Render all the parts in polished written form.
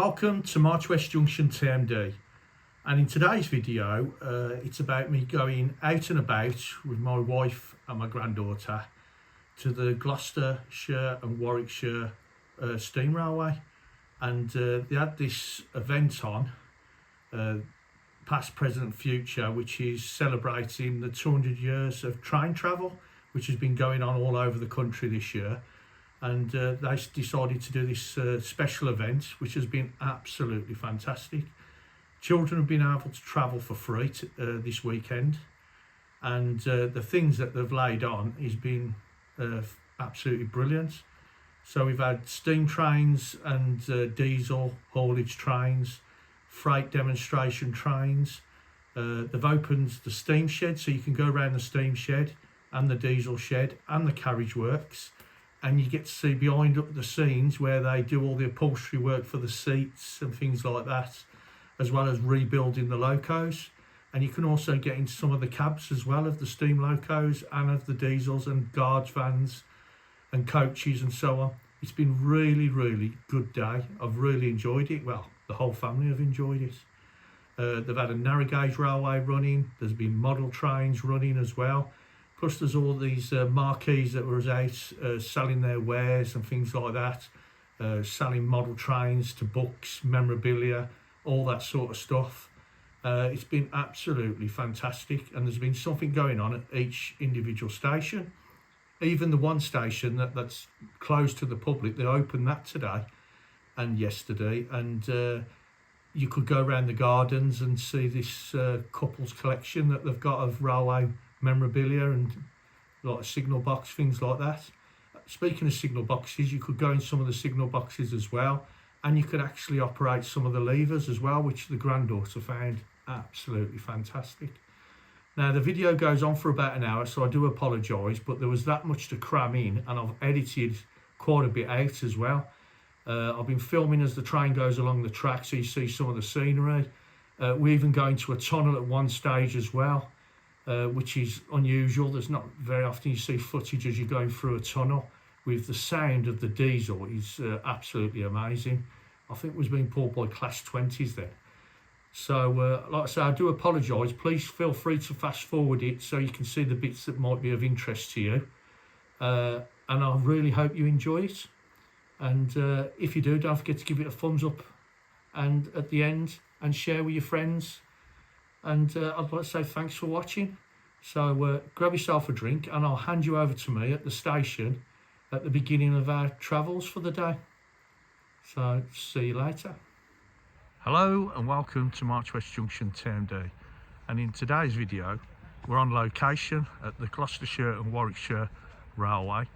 Welcome to March West Junction TMD, and in today's video it's about me going out and about with my wife and my granddaughter to the Gloucestershire and Warwickshire Steam Railway, and they had this event on, past, present, future, which is celebrating the 200 years of train travel, which has been going on all over the country this year. And they decided to do this special event, which has been absolutely fantastic. Children have been able to travel for free this weekend, and the things that they've laid on has been absolutely brilliant. So we've had steam trains and diesel haulage trains, freight demonstration trains. They've opened the steam shed, so you can go around the steam shed and the diesel shed and the carriage works, and you get to see behind the scenes where they do all the upholstery work for the seats and things like that, as well as rebuilding the locos. And you can also get into some of the cabs as well of the steam locos and of the diesels and guards vans and coaches and so on. It's been really good day. I've really enjoyed it. Well, the whole family have enjoyed it. They've had a narrow gauge railway running. There's been model trains running as well. Plus there's all these marquees that were out selling their wares and things like that, selling model trains to books, memorabilia, all that sort of stuff. It's been absolutely fantastic, and there's been something going on at each individual station. Even the one station that's closed to the public, they opened that today and yesterday, and you could go around the gardens and see this couple's collection that they've got of railway memorabilia and like a signal box, things like that. Speaking of signal boxes, you could go in some of the signal boxes as well, and you could actually operate some of the levers as well, which the granddaughter found absolutely fantastic. Now the video goes on for about an hour, so I do apologise, but there was that much to cram in, and I've edited quite a bit out as well. I've been filming as the train goes along the track, so you see some of the scenery. We even go into a tunnel at one stage as well, which is unusual. There's not very often you see footage as you're going through a tunnel. With the sound of the diesel is absolutely amazing. I think it was being pulled by class 20s then. So like I say, I do apologise. Please feel free to fast forward it so you can see the bits that might be of interest to you, and I really hope you enjoy it. And if you do, don't forget to give it a thumbs up and at the end, and share with your friends. And I'd like to say thanks for watching. So grab yourself a drink, and I'll hand you over to me at the station at the beginning of our travels for the day. So see you later. Hello and welcome to March West Junction TMD. And in today's video, we're on location at the Gloucestershire and Warwickshire Railway,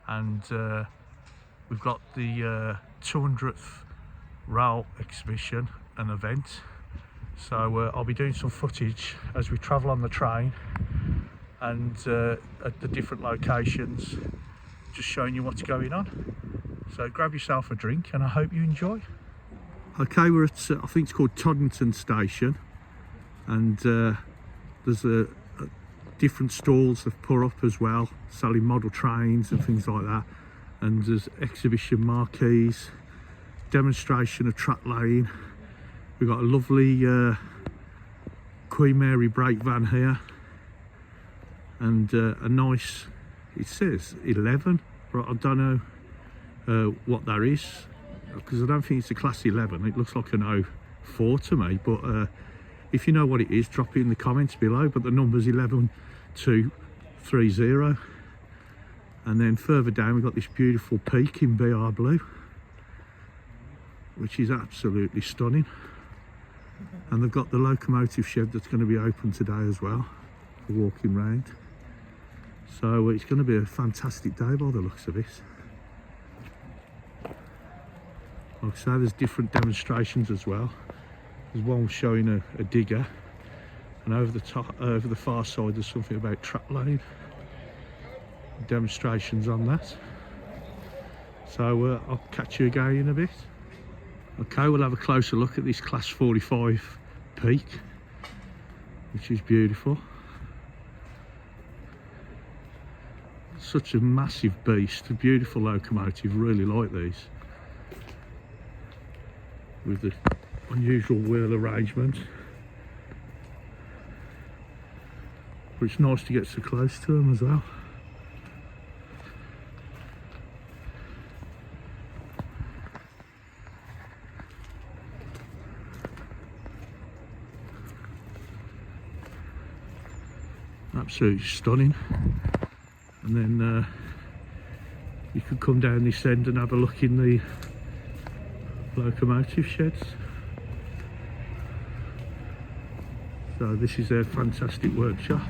and we've got the 200th rail exhibition and event. So I'll be doing some footage as we travel on the train and at the different locations, just showing you what's going on. So grab yourself a drink, and I hope you enjoy. Okay, we're at I think it's called Toddington station, and there's a different stalls they've put up as well, selling model trains and things like that. And there's exhibition marquees, demonstration of track laying. We've got a lovely Queen Mary brake van here, and a nice, it says 11, but I don't know what that is, because I don't think it's a class 11. It looks like an 04 to me, but if you know what it is, drop it in the comments below. But the number's 11230. And then further down we've got this beautiful peak in BR blue, which is absolutely stunning. And they've got the locomotive shed that's going to be open today as well for walking round. So it's going to be a fantastic day by the looks of this. Like I say, there's different demonstrations as well. There's one showing a digger, and over the far side there's something about track laying. Demonstrations on that. So I'll catch you again in a bit. Okay, we'll have a closer look at this class 45 peak, which is beautiful. Such a massive beast, a beautiful locomotive, really like these. with the unusual wheel arrangement. But it's nice to get so close to them as well. Absolutely stunning. And then you could come down this end and have a look in the locomotive sheds. So this is their fantastic workshop.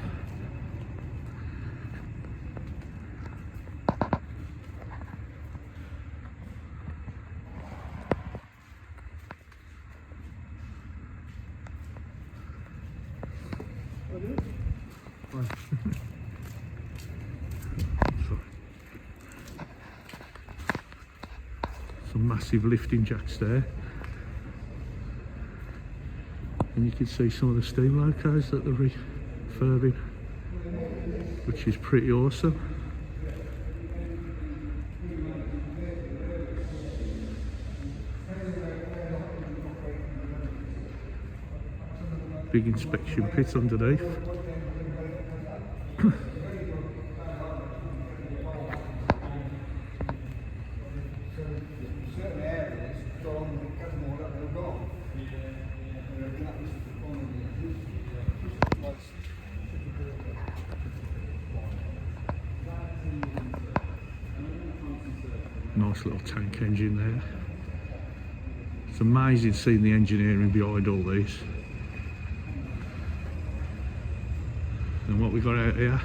Some massive lifting jacks there, and you can see some of the steam locos that they're refurbing, which is pretty awesome. Big inspection pit underneath. Nice little tank engine there. It's amazing seeing the engineering behind all these. And what we got out here,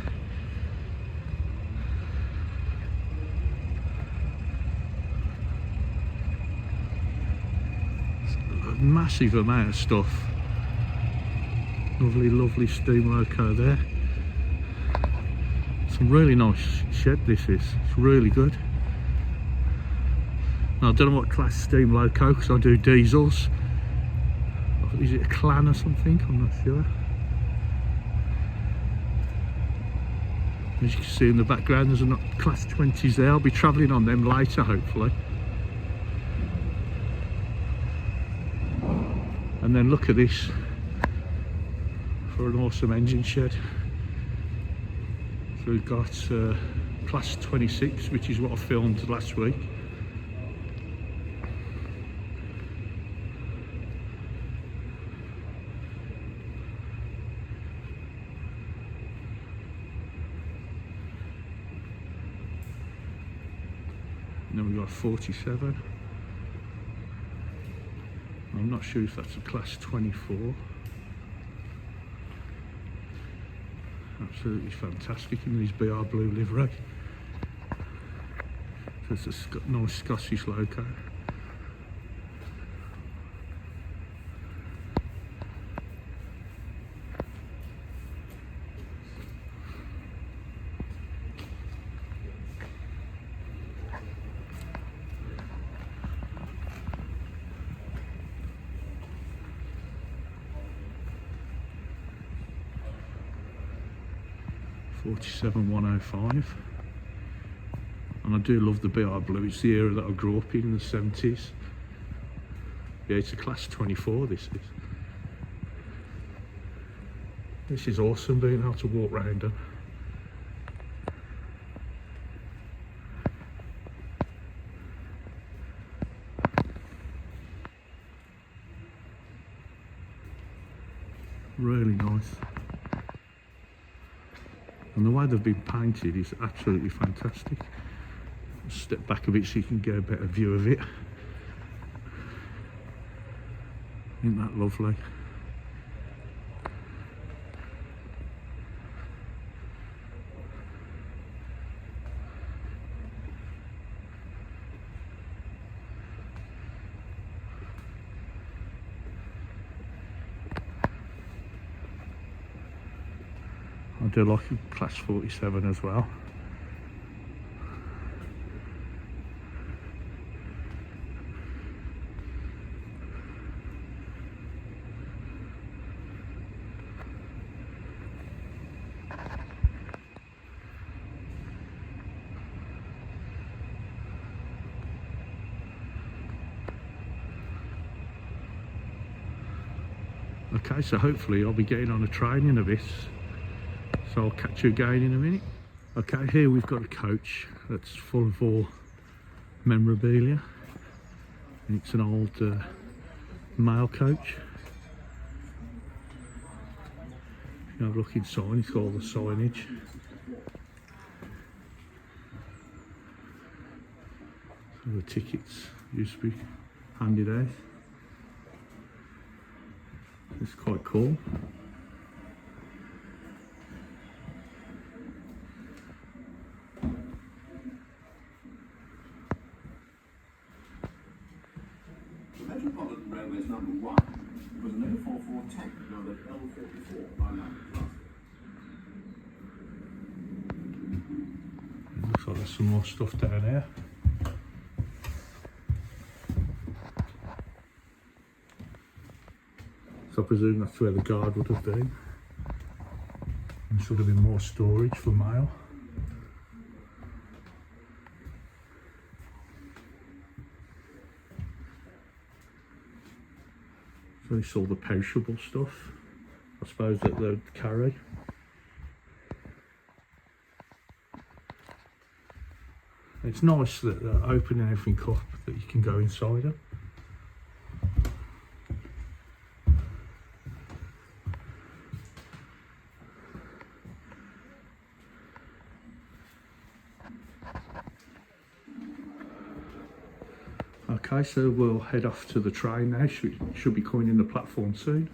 it's a massive amount of stuff. Lovely steam loco there. Some really nice shed this is. It's really good. Now, I don't know what class steam loco, because I do diesels. Is it a Clan or something? I'm not sure. As you can see in the background, there's a class 20s there. I'll be travelling on them later, hopefully. And then look at this for an awesome engine shed. So we've got class 26, which is what I filmed last week. And then we've got 47. I'm not sure if that's a class 24. Absolutely fantastic in these BR blue livery. So it's a nice Scottish loco. '47-105, and I do love the BR blue. It's the era that I grew up in the 70s. Yeah, it's a class 24. This is awesome, being able to walk around them. Really nice. And the way they've been painted is absolutely fantastic. Step back a bit so you can get a better view of it. Isn't that lovely? I do like a class 47 as well. Okay, so hopefully I'll be getting on a train in a bit, so I'll catch you again in a minute. Okay, here we've got a coach that's full of all memorabilia. It's an old mail coach. If you have a look inside, it's got all the signage. So the tickets used to be handed out. It's quite cool. Metropolitan Railway's number 1 was an 044 tank numbered L44 by Gloucester. Looks like there's some more stuff down here. So I presume that's where the guard would have been. And should have been more storage for mail. So it's all the perishable stuff, I suppose, that they'd carry. It's nice that they're opening everything up, that you can go inside it. Okay, so we'll head off to the train now. Should be coming in the platform soon.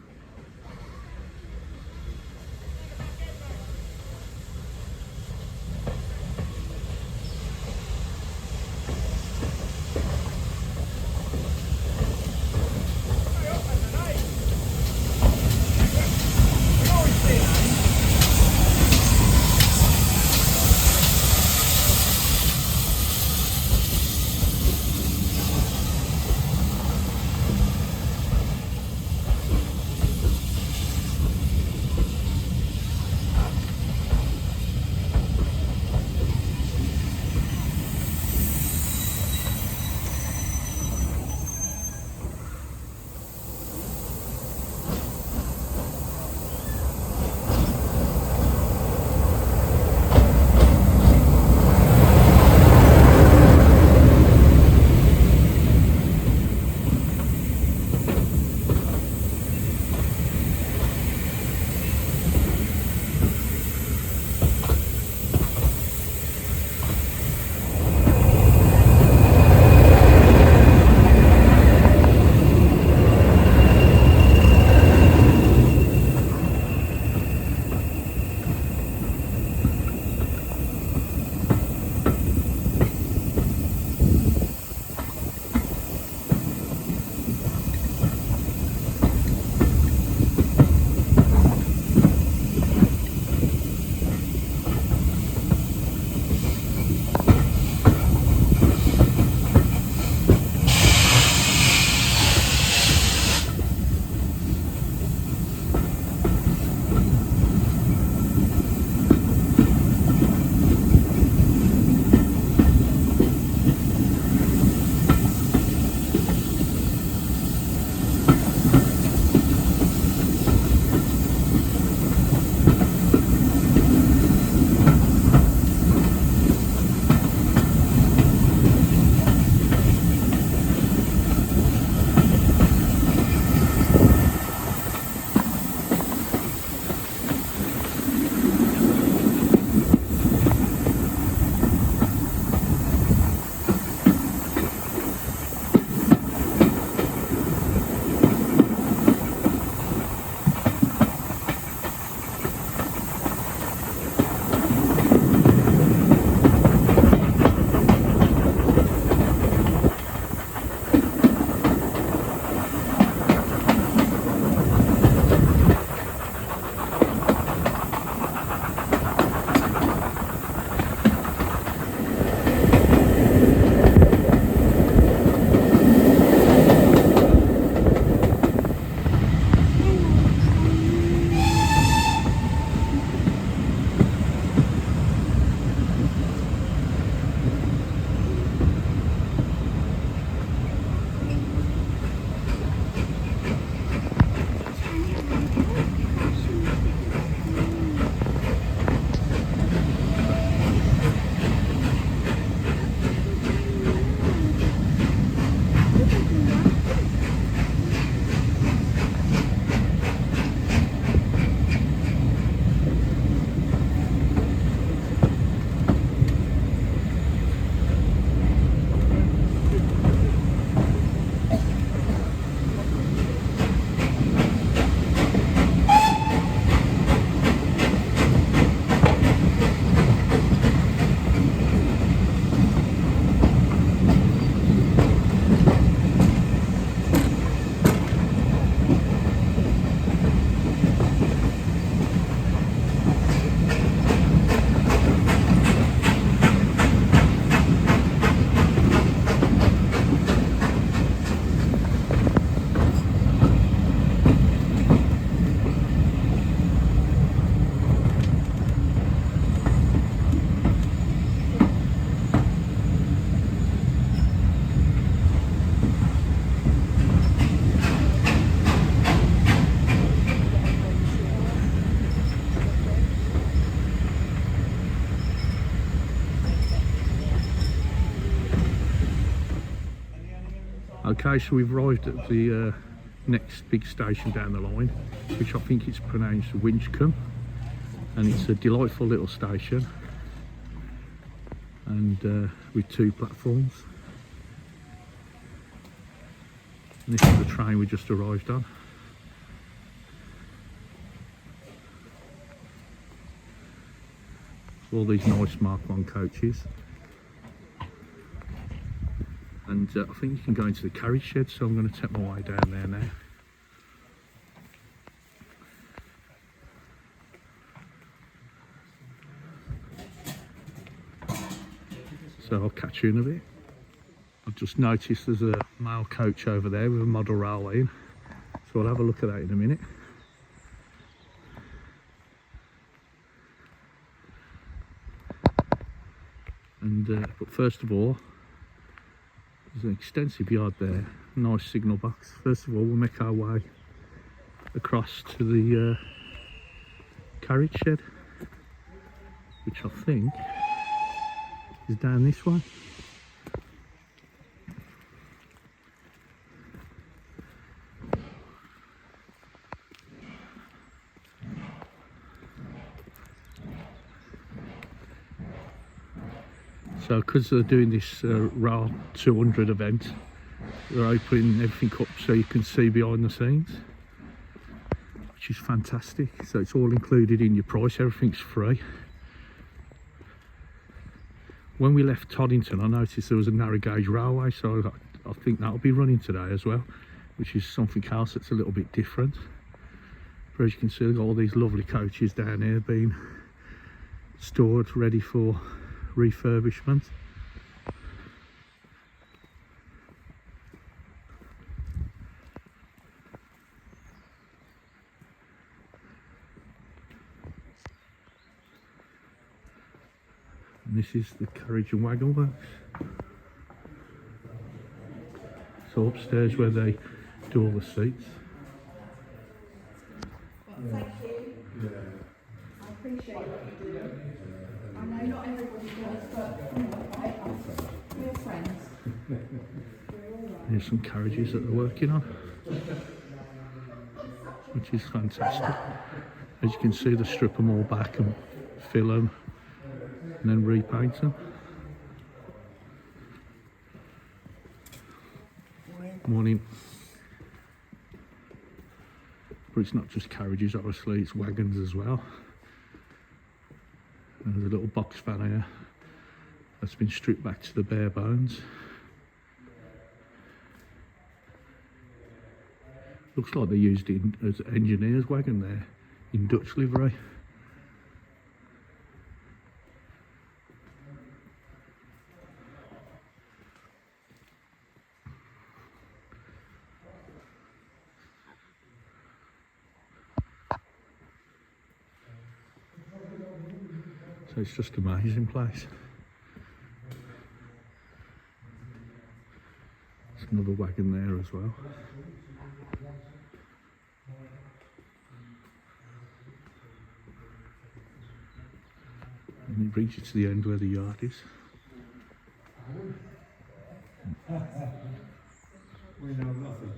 Okay, so we've arrived at the next big station down the line, which I think it's pronounced Winchcombe, and it's a delightful little station, and with 2 platforms. And this is the train we just arrived on. All these nice Mark 1 coaches. And I think you can go into the carriage shed, so I'm going to take my way down there now. So I'll catch you in a bit. I've just noticed there's a mail coach over there with a model railway in, so I'll have a look at that in a minute. And but first of all, there's an extensive yard there, nice signal box. First of all, we'll make our way across to the carriage shed, which I think is down this way. So because they're doing this RAL 200 event, they're opening everything up so you can see behind the scenes, which is fantastic. So it's all included in your price, everything's free. When we left Toddington, I noticed there was a narrow gauge railway, so I think that'll be running today as well, which is something else that's a little bit different. But as you can see, they've got all these lovely coaches down here being stored ready for refurbishment. And this is the carriage and wagon works. So upstairs where they do all the seats. Well, thank you. I appreciate what you do. I know not everybody does, but we're friends. Here's some carriages that they're working on, which is fantastic. As you can see, they strip them all back and fill them and then repaint them. Morning. But it's not just carriages, obviously, it's wagons as well. And there's a little box van here that's been stripped back to the bare bones. Looks like they used it as an engineer's wagon there in Dutch livery. So it's just an amazing place. There's another wagon there as well. And it brings you to the end where the yard is. We know nothing.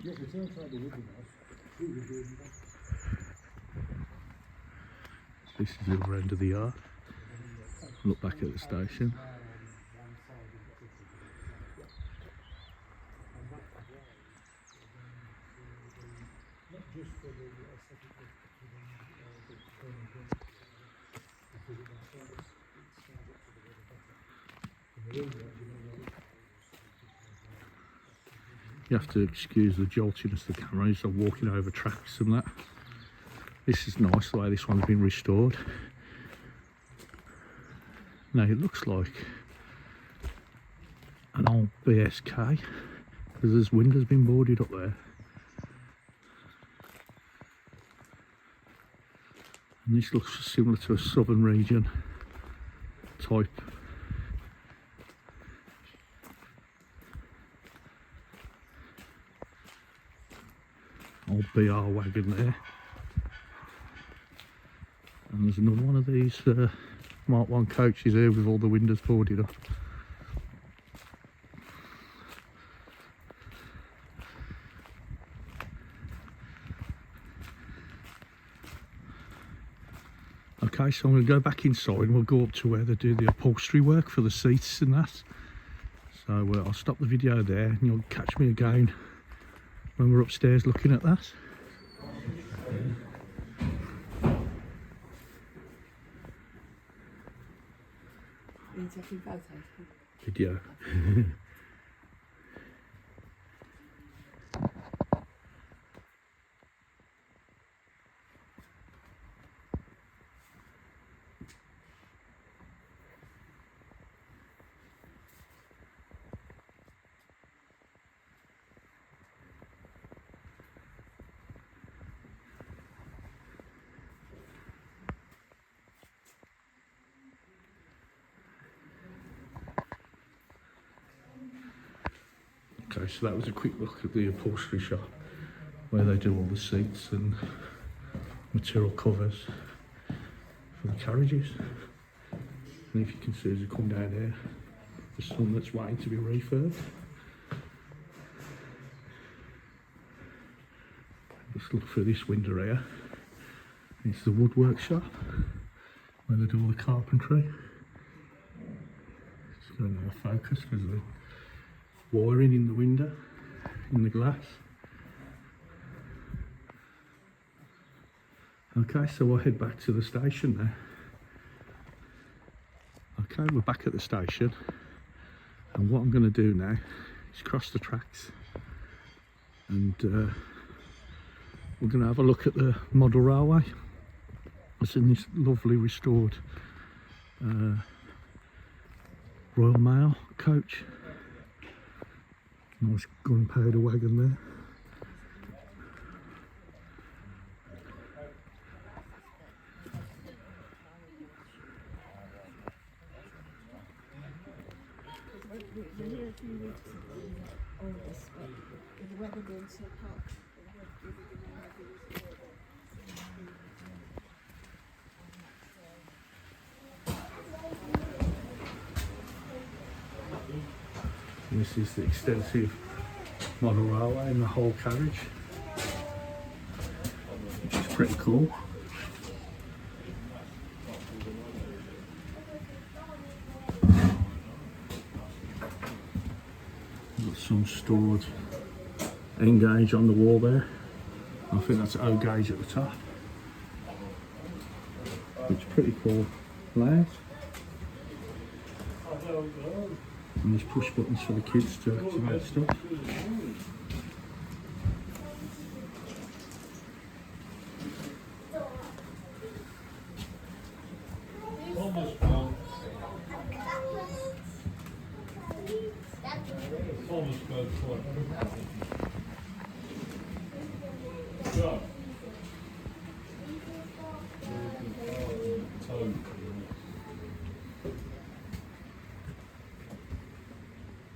Yes, it sounds like the wood enough. This is the other end of the yard. Look back at the station. You have to excuse the joltiness of the camera as I'm walking over tracks and that. This is nice the way this one's been restored. Now it looks like an old BSK because there's windows been boarded up there. And this looks similar to a southern region type. Old BR wagon there. And there's another one of these Mark 1 coaches here with all the windows boarded up. Okay, so I'm going to go back inside and we'll go up to where they do the upholstery work for the seats and that. So I'll stop the video there and you'll catch me again when we're upstairs looking at that. Are you taking photos? Video. Okay, so that was a quick look at the upholstery shop where they do all the seats and material covers for the carriages. And if you can see as you come down here, there's some that's waiting to be refurbed. Let's look through this window here. It's the woodwork shop where they do all the carpentry. It's going to focus because of the wiring in the window, in the glass. Okay, so we'll head back to the station now. Okay, we're back at the station, and what I'm going to do now is cross the tracks and we're going to have a look at the model railway. It's in this lovely restored Royal Mail coach. Nice gunpowder wagon there. And this is the extensive model railway and the whole carriage, which is pretty cool. Got some stored N gauge on the wall there. I think that's O gauge at the top. It's pretty cool layout. And there's push buttons for the kids to activate stuff.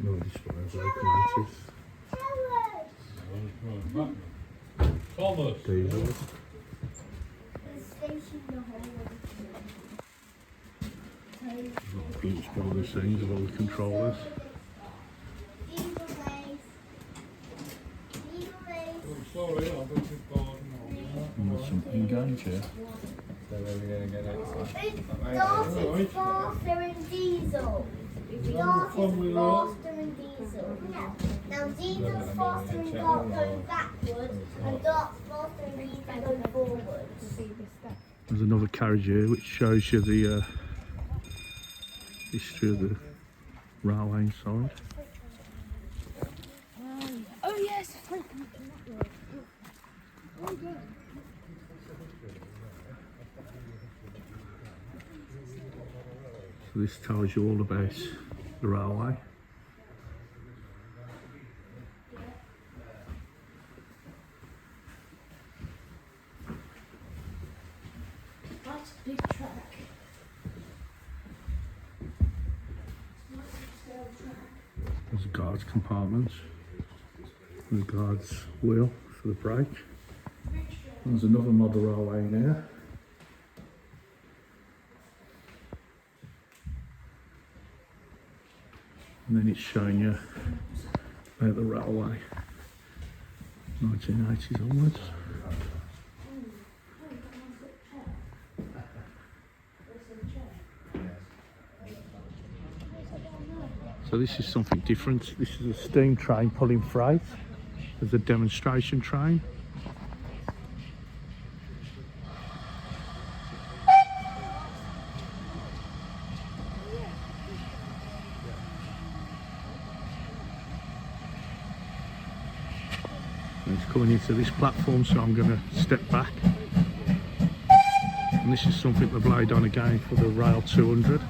No displays, locomotives. Thomas. Diesels. Glimpse behind the scenes of all the controllers. Sorry, I beg your pardon. And there's some N-gauge here. It's faster in diesel. Start is faster in diesel. Now diesel's faster in dart going backwards and dart's faster in diesel going forwards. There's another carriage here which shows you the history of the railway inside. Oh yes. So this tells you all about the railway. That's a big track. There's a guard's compartment and a guard's wheel for the brake. There's another model railway in here. and then it's showing you about the railway, 1980s onwards. So this is something different. This is a steam train pulling freight. There's a demonstration train. And it's coming into this platform, so I'm going to step back. And this is something they've laid on again for the Rail 200.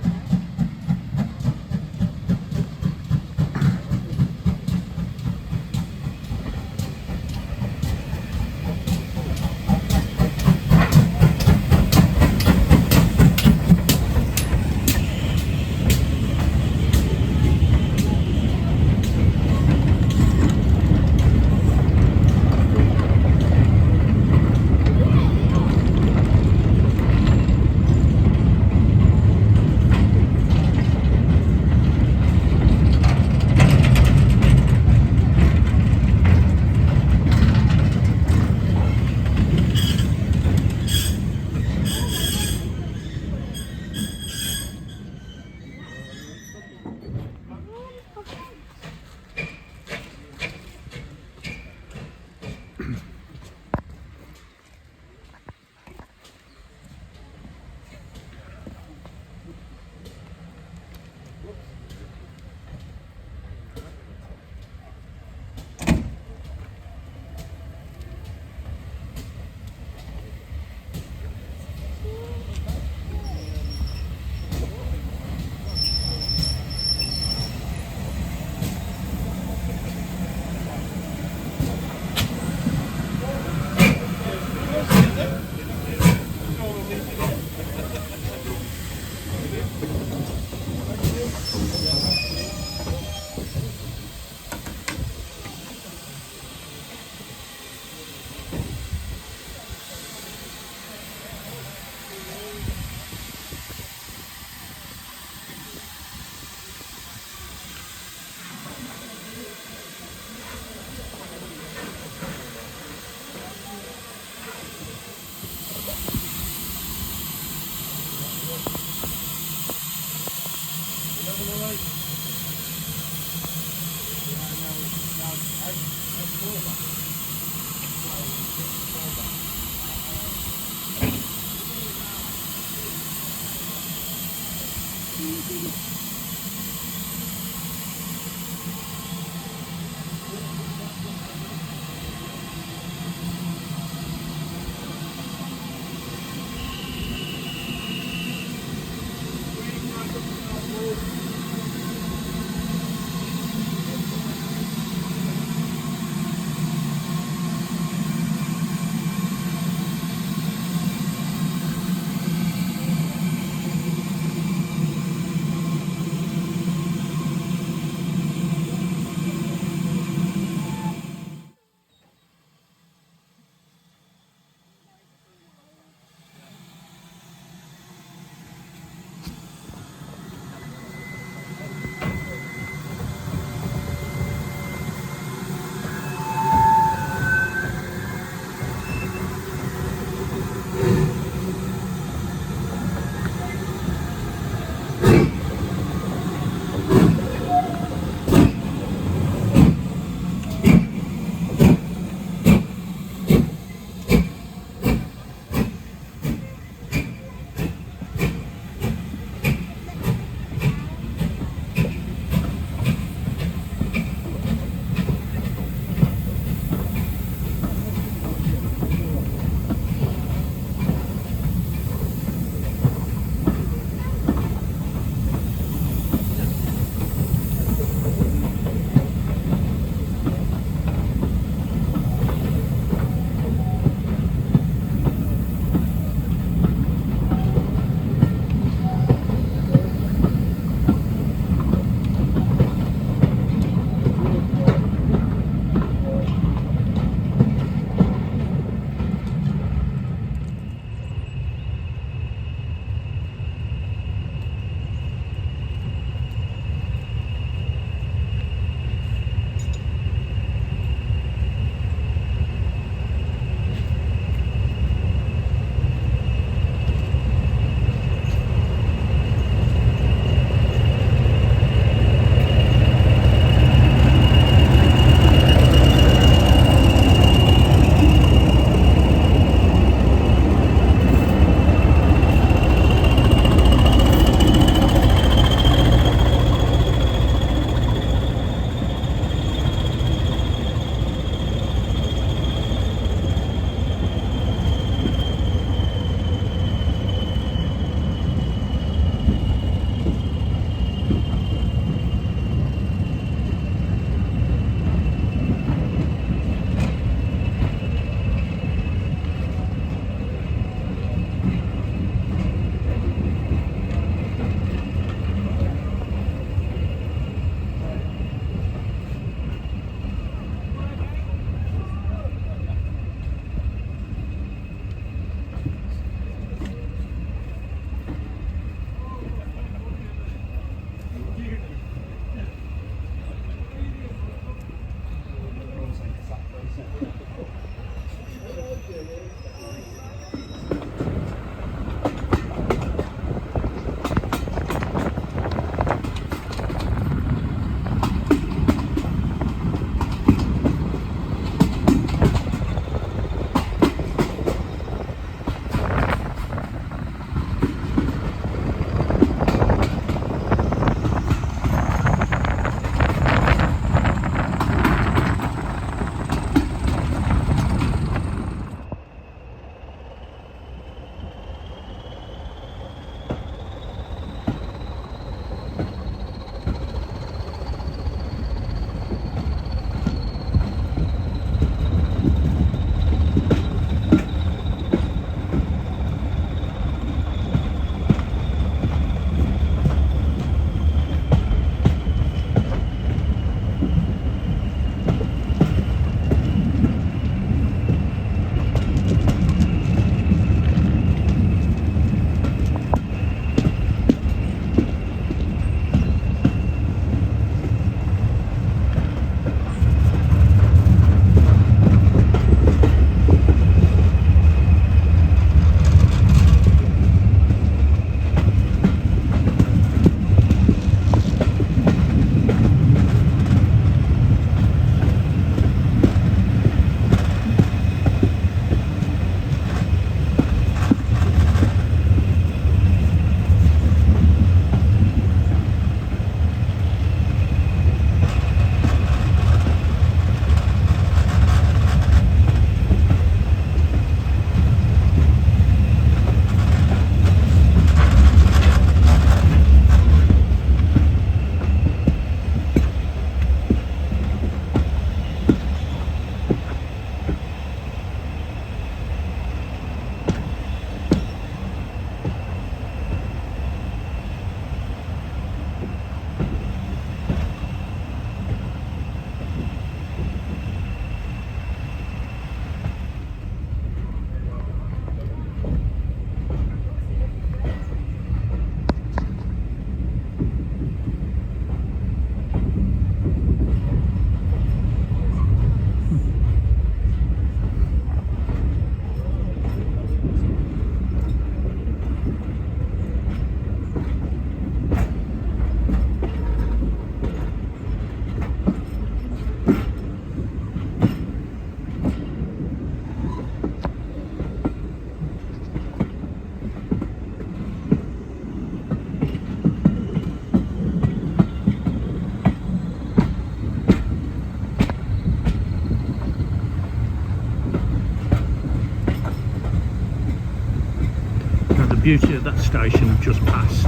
Now the beauty of that station we've just passed,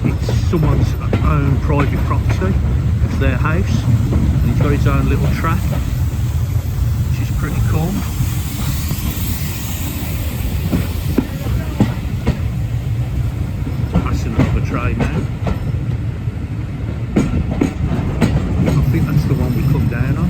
it's someone's own private property, it's their house, and he's got his own little track, which is pretty cool. Passing another train now. I think that's the one we come down on.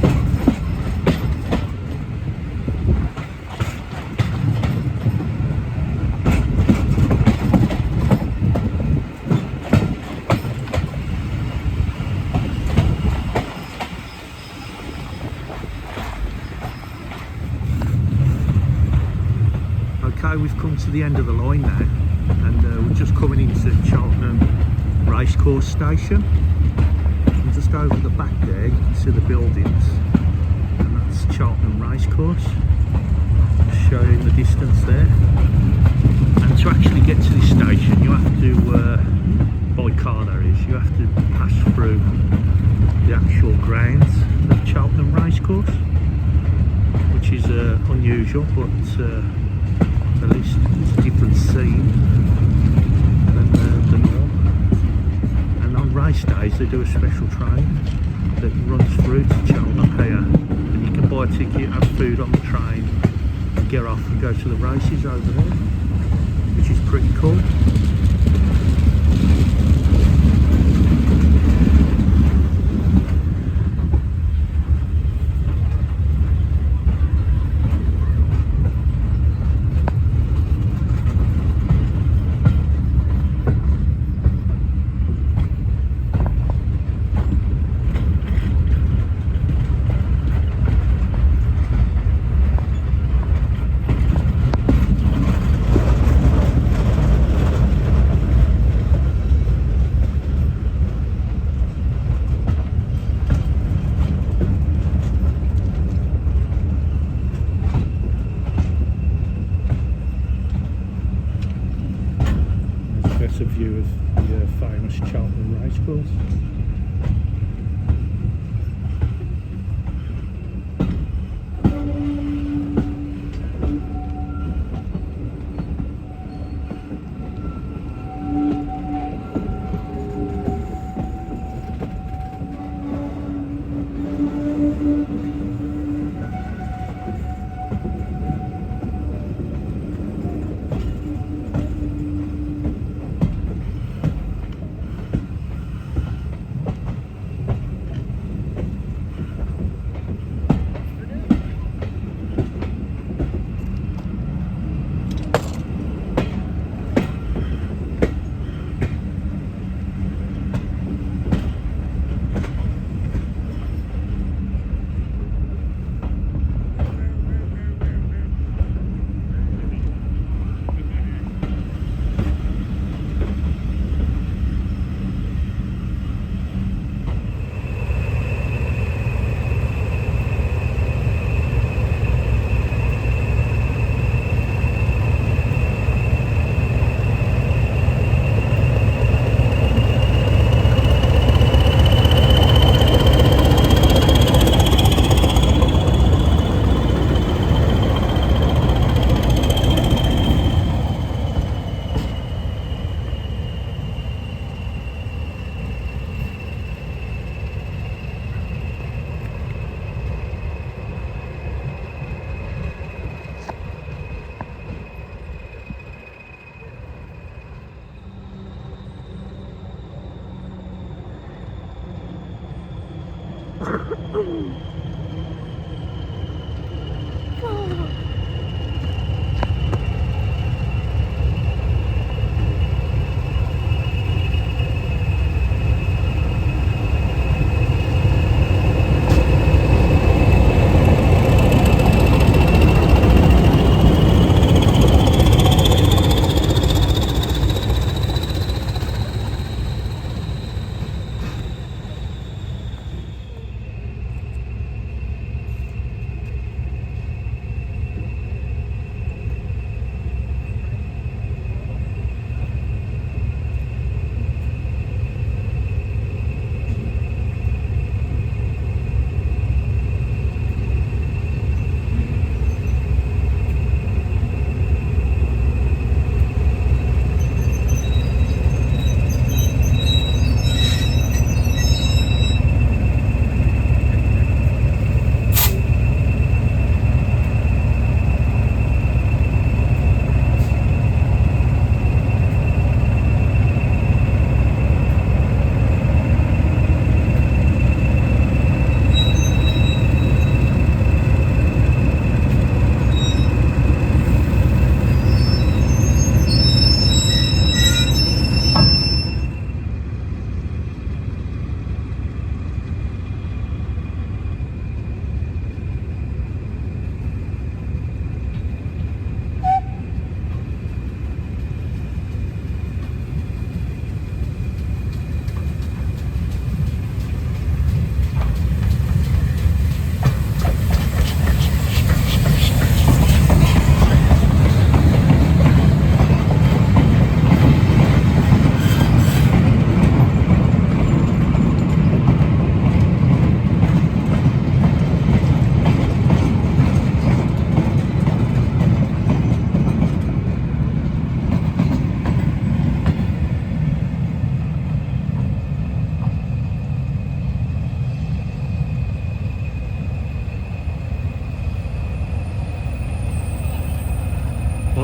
Okay, we've come to the end of the line now, and we're just coming into Cheltenham racecourse station. And just over the back there you can see the buildings, and that's Cheltenham racecourse. Just show you in the distance there. And to actually get to this station you have to, by car that is, you have to pass through the actual grounds of Cheltenham racecourse, which is unusual, but at least it's a different scene than the norm. And on race days they do a special train that runs through to Cheltenham here, and you can buy a ticket, have food on the train, and get off and go to the races over there, which is pretty cool. That's a view of the famous Cheltenham racecourse.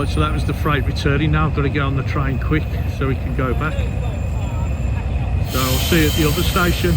Right, so that was the freight returning. Now I've got to get on the train quick so we can go back. So I'll see you at the other station.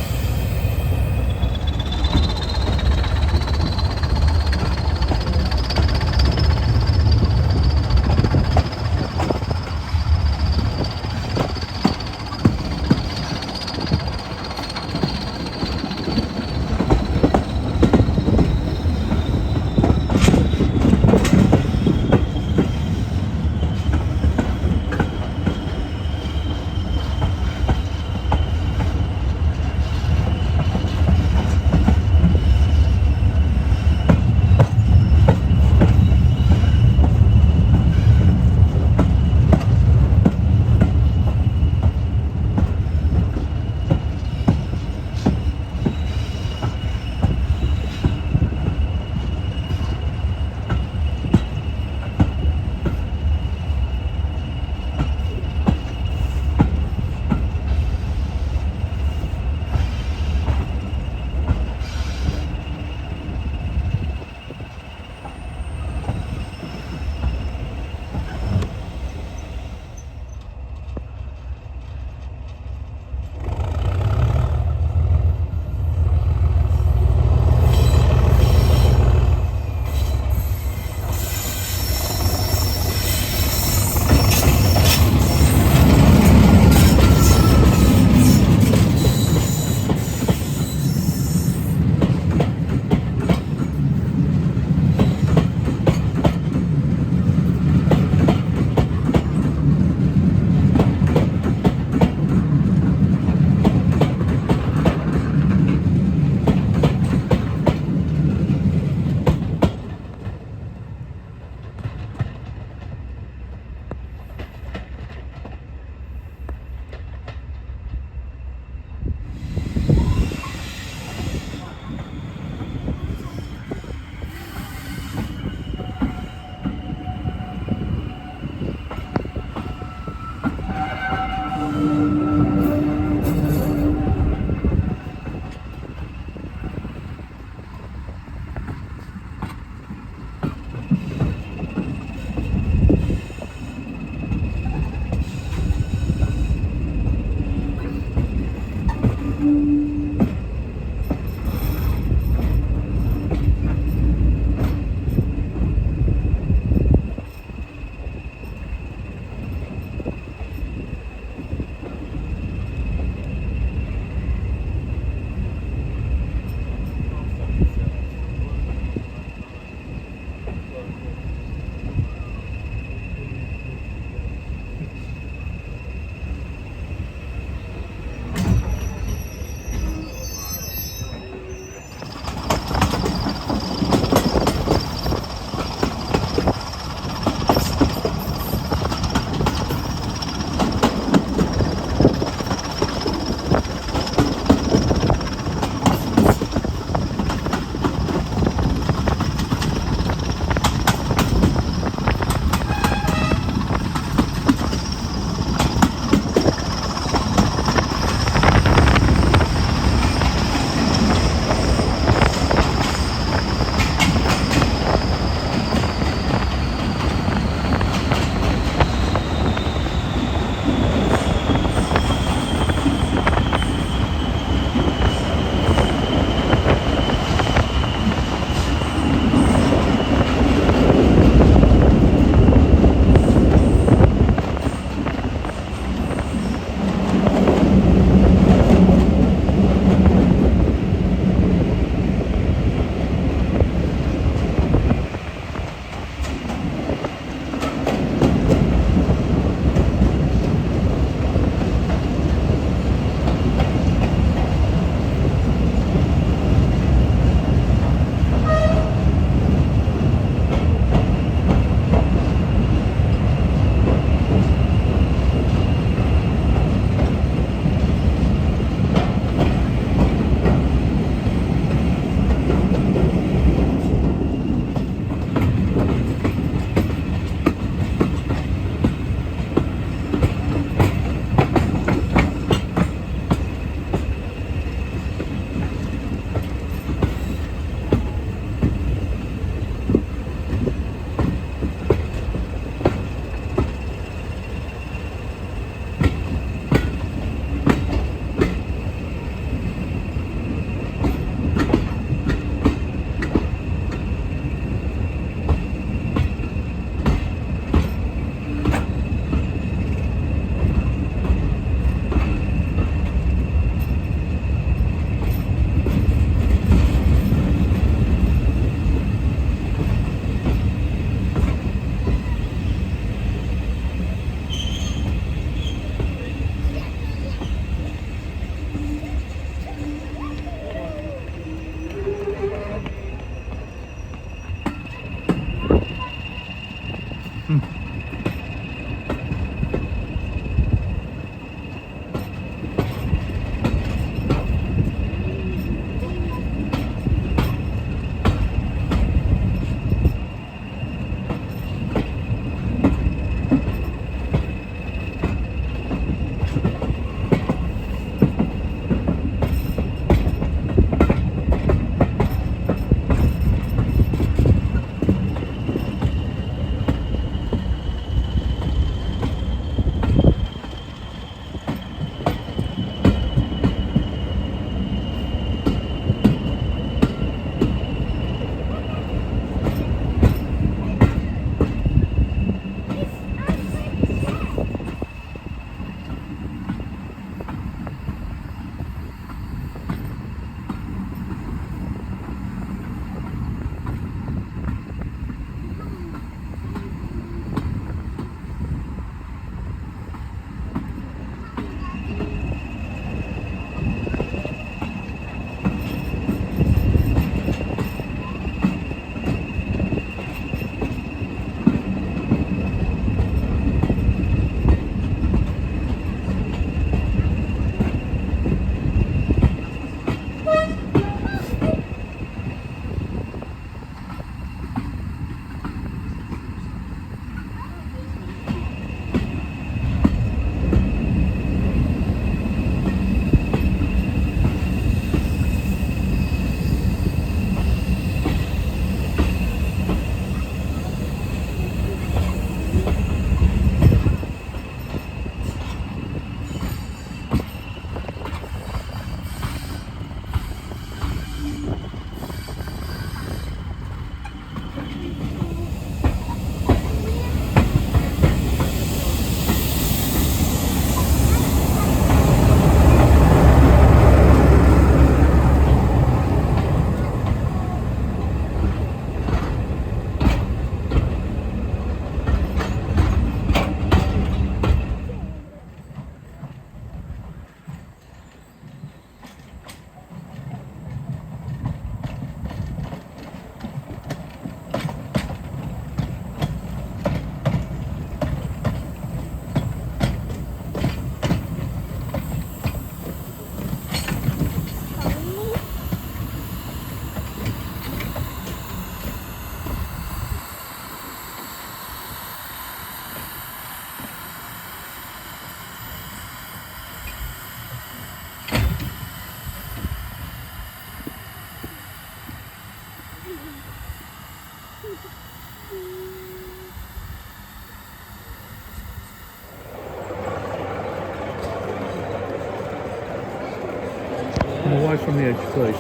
Away from the edge, please.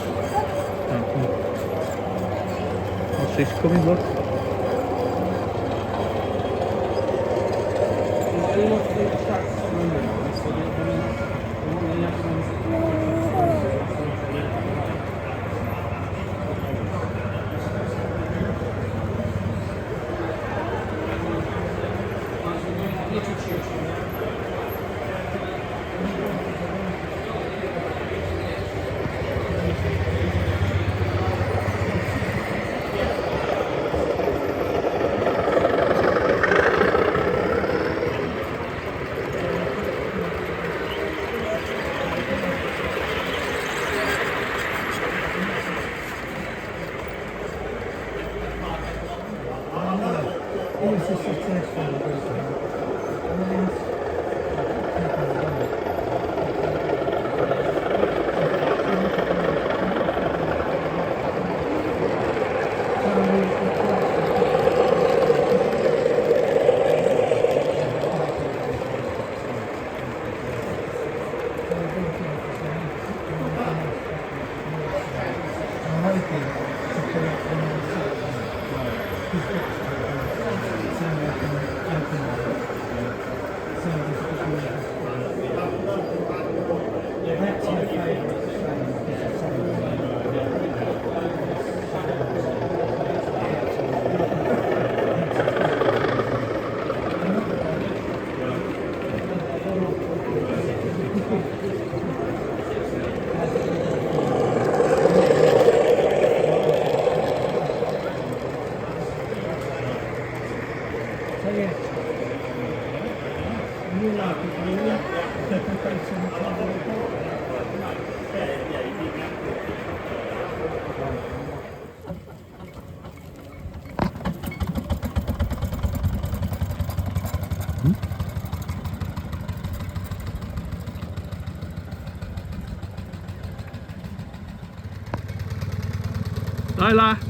Thank you. What's this coming, look? Lila.